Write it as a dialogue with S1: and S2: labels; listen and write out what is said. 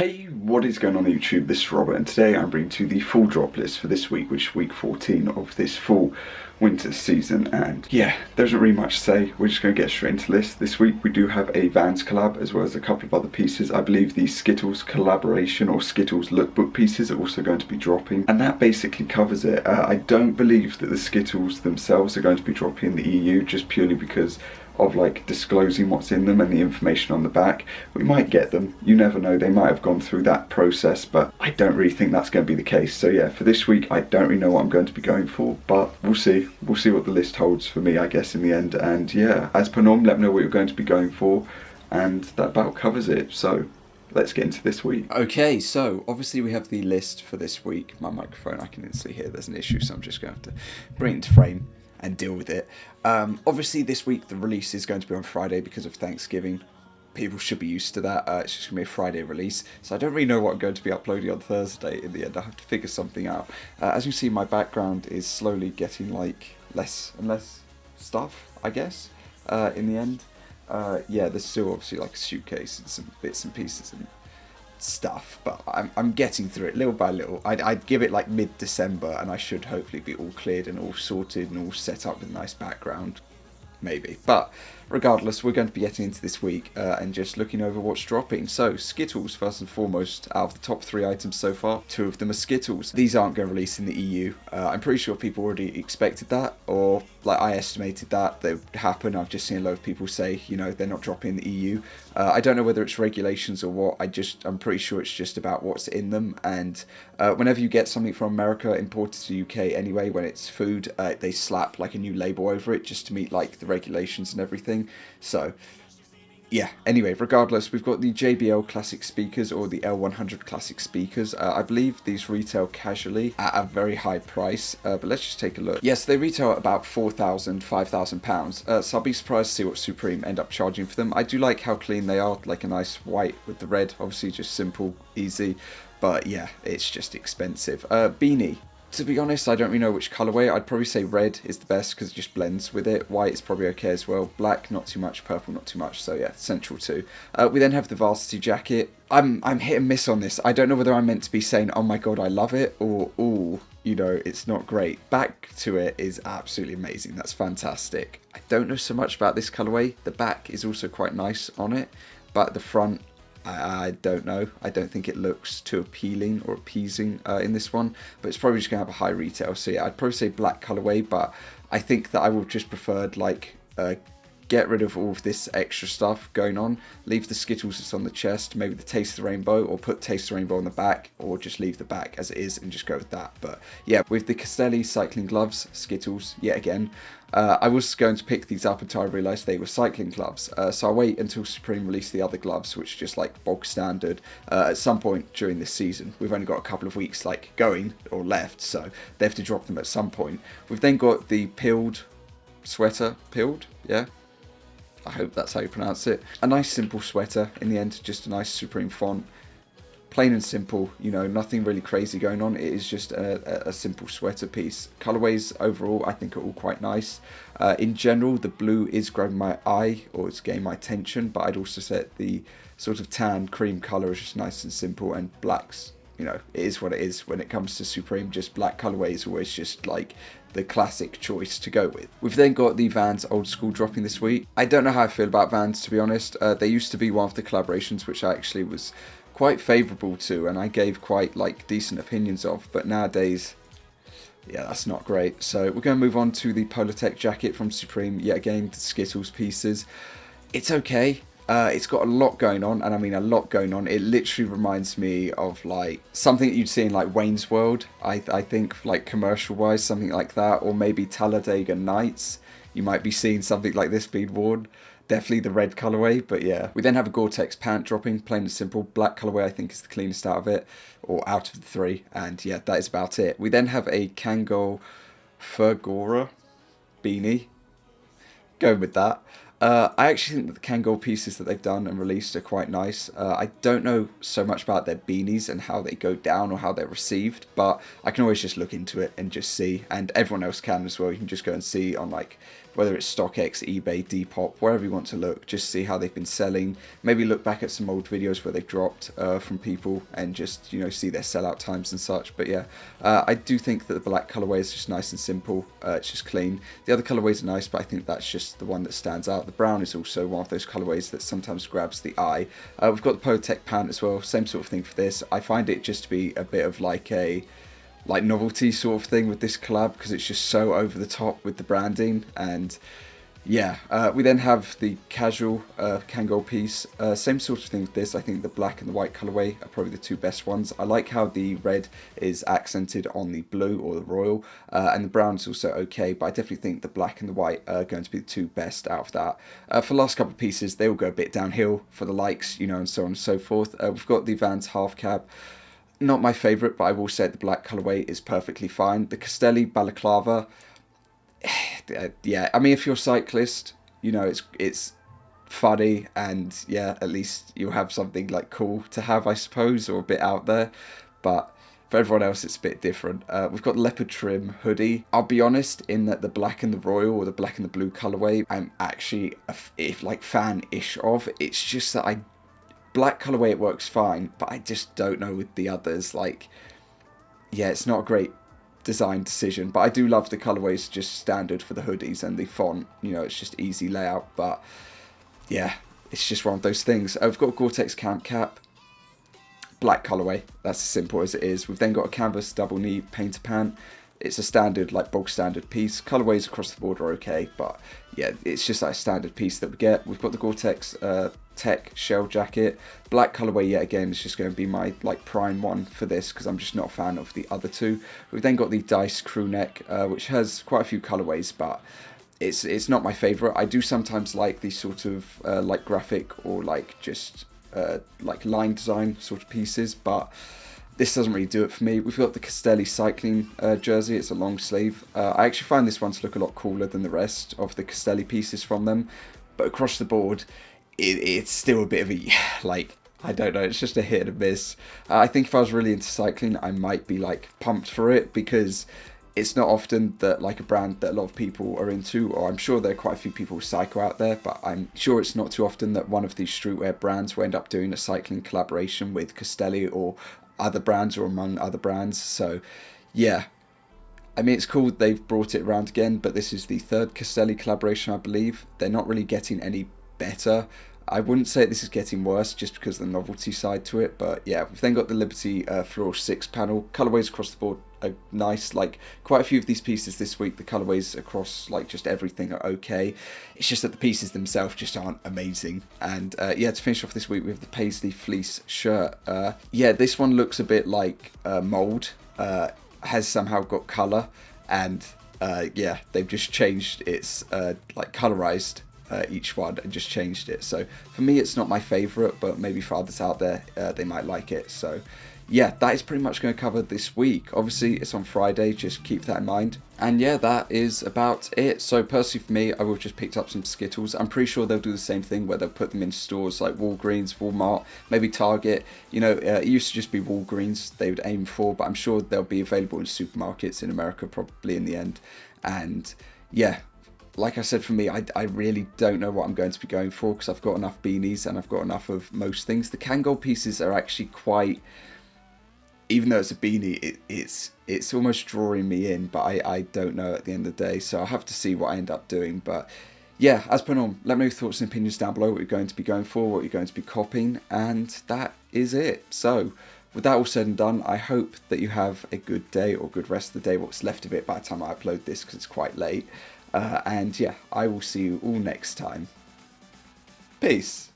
S1: Hey, what is going on YouTube? This is Robert, and today I'm bringing to you the full drop list for this week, which is week 14 of this full winter season. And yeah, there isn't really much to say. We're just going to get straight into this. This week we do have a Vans collab as well as a couple of other pieces. I believe the Skittles collaboration or Skittles lookbook pieces are also going to be dropping, and that basically covers it. I don't believe that the Skittles themselves are going to be dropping in the EU, just purely because of like disclosing what's in them and the information on the back. We might get them, you never know, they might have gone through that process, but I don't really think that's going to be the case. So yeah, for this week I don't really know what I'm going to be going for, but we'll see what the list holds for me, I guess, in the end. And yeah, as per norm, let me know what you're going to be going for, and that about covers it. So let's get into this week. Okay, so obviously we have the list for this week. My microphone, I can instantly hear there's an issue, so I'm just going to have to bring it into frame and deal with it. Obviously this week the release is going to be on Friday because of Thanksgiving. People should be used to that. It's just going to be a Friday release, so I don't really know what I'm going to be uploading on Thursday in the end. I have to figure something out. As you see, my background is slowly getting like less and less stuff, I guess, in the end. Yeah, there's still obviously like a suitcase and some bits and pieces and stuff, but I'm getting through it little by little. I'd give it like mid-December and I should hopefully be all cleared and all sorted and all set up with a nice background, maybe. But regardless, we're going to be getting into this week and just looking over what's dropping. So Skittles, first and foremost, out of the top 3 items so far, 2 of them are Skittles. These aren't going to release in the EU. I'm pretty sure people already expected that, or like I estimated that would happen. I've just seen a lot of people say, you know, they're not dropping in the EU. I don't know whether it's regulations or what. I'm pretty sure it's just about what's in them. And whenever you get something from America imported to the UK anyway, when it's food, they slap like a new label over it just to meet like the regulations and everything. So yeah, anyway, regardless, we've got the JBL Classic speakers, or the L100 Classic speakers. I believe these retail casually at a very high price, but let's just take a look. Yes, they retail at about £4,000, £5,000. So I'll be surprised to see what Supreme end up charging for them. I do like how clean they are, like a nice white with the red, obviously just simple, easy, but yeah, it's just expensive. Beanie. To be honest, I don't really know which colourway. I'd probably say red is the best because it just blends with it. White is probably okay as well. Black, not too much. Purple, not too much. So yeah, central too. We then have the varsity jacket. I'm hit and miss on this. I don't know whether I'm meant to be saying, oh my god, I love it, or, ooh, you know, it's not great. Back to it is absolutely amazing. That's fantastic. I don't know so much about this colourway. The back is also quite nice on it, but the front, I don't know. I don't think it looks too appealing or appeasing in this one, but it's probably just going to have a high retail. So yeah, I'd probably say black colorway, but I think that I would just preferred like get rid of all of this extra stuff going on, leave the Skittles that's on the chest, maybe the Taste of the Rainbow, or put Taste of the Rainbow on the back, or just leave the back as it is and just go with that. But yeah, with the Castelli cycling gloves, Skittles, yet again, I was going to pick these up until I realised they were cycling gloves, so I'll wait until Supreme release the other gloves, which are just like bog standard, at some point during this season. We've only got a couple of weeks like going or left, so they have to drop them at some point. We've then got the Pilled sweater, Pilled, yeah? I hope that's how you pronounce it. A nice simple sweater in the end, just a nice Supreme font. Plain and simple, you know, nothing really crazy going on. It is just a simple sweater piece. Colorways overall, I think, are all quite nice. In general, the blue is grabbing my eye, or it's getting my attention, but I'd also say the sort of tan cream color is just nice and simple, and blacks, you know, it is what it is when it comes to Supreme. Just black colorway is always just like the classic choice to go with. We've then got the Vans Old School dropping this week. I don't know how I feel about Vans, to be honest. They used to be one of the collaborations which I actually was quite favourable to, and I gave quite like decent opinions of, but nowadays, yeah, that's not great. So we're going to move on to the Polartec jacket from Supreme, yet again, the Skittles pieces. It's okay. It's got a lot going on, and I mean a lot going on. It literally reminds me of like something that you'd see in like Wayne's World, I think, like commercial wise, something like that, or maybe Talladega Nights. You might be seeing something like this being worn. Definitely the red colorway, but yeah. We then have a Gore-Tex pant dropping, plain and simple. Black colorway I think is the cleanest out of it, or out of the 3, and yeah, that is about it. We then have a Kangol Furgora beanie. Going with that. I actually think that the Kangol pieces that they've done and released are quite nice. I don't know so much about their beanies and how they go down or how they're received, but I can always just look into it and just see, and everyone else can as well. You can just go and see on like whether it's StockX, eBay, Depop, wherever you want to look, just see how they've been selling. Maybe look back at some old videos where they've dropped from people and just, you know, see their sellout times and such. But yeah, I do think that the black colorway is just nice and simple. It's just clean. The other colorways are nice, but I think that's just the one that stands out. The brown is also one of those colorways that sometimes grabs the eye. We've got the Poetech pant as well, same sort of thing for this. I find it just to be a bit of like a novelty sort of thing with this collab, because it's just so over the top with the branding. And yeah, we then have the casual Kangol piece, same sort of thing with this. I think the black and the white colorway are probably the two best ones. I like how the red is accented on the blue or the royal, and the brown is also okay, but I definitely think the black and the white are going to be the two best out of that. For the last couple of pieces, they will go a bit downhill for the likes, you know, and so on and so forth. We've got the Vans half cab. Not my favourite, but I will say the black colourway is perfectly fine. The Castelli balaclava, yeah, I mean, if you're a cyclist, you know, it's funny, and yeah, at least you'll have something like cool to have, I suppose, or a bit out there. But for everyone else, it's a bit different. We've got the leopard trim hoodie. I'll be honest, in that the black and the royal or the black and the blue colourway, I'm actually like fan-ish of. It's just that black colourway, it works fine, but I just don't know with the others. Like, yeah, it's not a great design decision, but I do love the colourways just standard for the hoodies and the font. You know, it's just easy layout, but yeah, it's just one of those things. We've got a Gore-Tex camp cap, black colourway. That's as simple as it is. We've then got a canvas double knee painter pant. It's a standard, like, bog standard piece. Colourways across the board are okay, but yeah, it's just like a standard piece that we get. We've got the Gore-Tex Tech shell jacket, black colourway yet again. It's just going to be my like prime one for this, because I'm just not a fan of the other two. We've then got the Dice crew neck, which has quite a few colourways, but it's not my favourite. I do sometimes like these sort of like graphic or like just like line design sort of pieces, but this doesn't really do it for me. We've got the Castelli cycling jersey. It's a long sleeve. I actually find this one to look a lot cooler than the rest of the Castelli pieces from them, but across the board, it's still a bit of a, like, I don't know, it's just a hit and miss. I think if I was really into cycling, I might be like pumped for it, because it's not often that like a brand that a lot of people are into, or I'm sure there are quite a few people who cycle out there, but I'm sure it's not too often that one of these streetwear brands will end up doing a cycling collaboration with Castelli or other brands, or among other brands. So yeah, I mean, it's cool they've brought it around again, but this is the third Castelli collaboration, I believe. They're not really getting any better. I wouldn't say this is getting worse just because of the novelty side to it, but yeah, we've then got the Liberty Floral 6 panel. Colourways across the board are nice. Like, quite a few of these pieces this week, the colourways across like just everything are okay. It's just that the pieces themselves just aren't amazing. And yeah, to finish off this week, we have the Paisley fleece shirt. Yeah, this one looks a bit like mould, has somehow got colour, and yeah, they've just changed its like colorized each one and just changed it. So for me, it's not my favorite, but maybe for others out there, they might like it. So yeah, that is pretty much going to cover this week. Obviously, it's on Friday, just keep that in mind. And yeah, that is about it. So personally for me, I will have just picked up some Skittles. I'm pretty sure they'll do the same thing, where they'll put them in stores like Walgreens, Walmart, maybe Target. You know, it used to just be Walgreens they would aim for, but I'm sure they'll be available in supermarkets in America probably in the end. And yeah, like I said, for me, I really don't know what I'm going to be going for, because I've got enough beanies and I've got enough of most things. The Kangol pieces are actually quite, even though it's a beanie, it's almost drawing me in, but I don't know at the end of the day, so I'll have to see what I end up doing. But yeah, as per normal, let me know your thoughts and opinions down below, what you're going to be going for, what you're going to be copying, and that is it. So with that all said and done, I hope that you have a good day, or good rest of the day, what's left of it by the time I upload this, because it's quite late. And yeah, I will see you all next time. Peace.